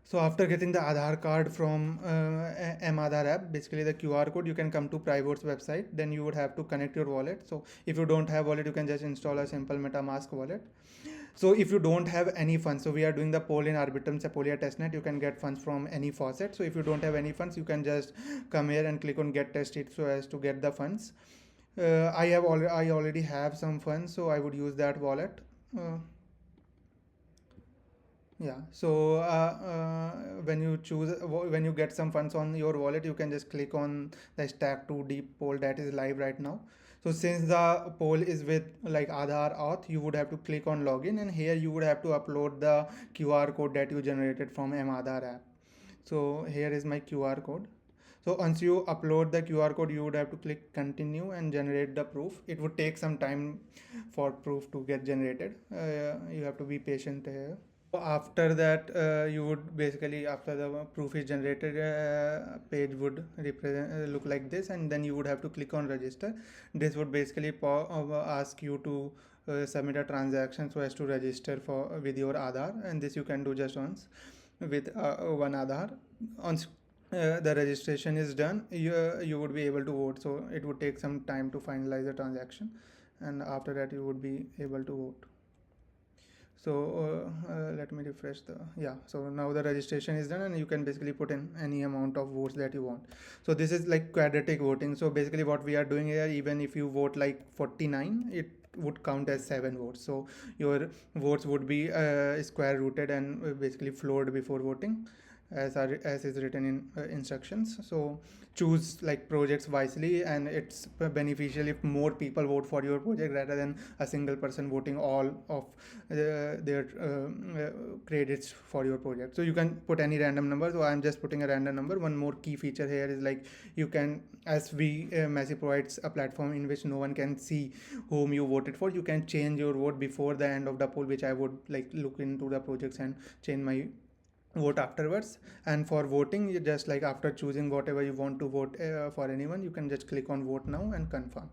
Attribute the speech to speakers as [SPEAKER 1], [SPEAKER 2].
[SPEAKER 1] So after getting the Aadhaar card from Aadhaar app, basically the QR code, you can come to Private's website. Then you would have to connect your wallet. So if you don't have wallet, you can just install a simple MetaMask wallet. So if you don't have any funds, so we are doing the poll in Arbitrum Sepolia testnet. You can get funds from any faucet. So if you don't have any funds, you can just come here and click on get tested so as to get the funds. I already have some funds, so I would use that wallet. Uh, Yeah, so when you get some funds on your wallet, you can just click on the stack to deep poll that is live right now. So since the poll is with like Aadhaar auth, you would have to click on login, and here you would have to upload the QR code that you generated from Aadhaar app. So here is my QR code. So once you upload the QR code, you would have to click continue and generate the proof. It would take some time for proof to get generated. You have to be patient here. After that, you would basically, after the proof is generated, page would represent look like this, and then you would have to click on register. This would basically ask you to submit a transaction so as to register for with your Aadhaar, and this you can do just once with one Aadhaar. Once the registration is done, you would be able to vote. So it would take some time to finalize the transaction, and after that you would be able to vote. So let me refresh the, yeah, so now the registration is done and you can basically put in any amount of votes that you want. So this is like quadratic voting. So basically what we are doing here, even if you vote like 49, it would count as 7 votes. So your votes would be square rooted and basically floored before voting, as is written in instructions. So choose like projects wisely, and it's beneficial if more people vote for your project rather than a single person voting all of their credits for your project. So you can put any random number. So I'm just putting a random number. One more key feature here is like you can, as we Messi provides a platform in which no one can see whom you voted for, you can change your vote before the end of the poll, which I would like look into the projects and change my vote afterwards. And for voting, you just like after choosing whatever you want to vote for anyone, you can just click on vote now and confirm.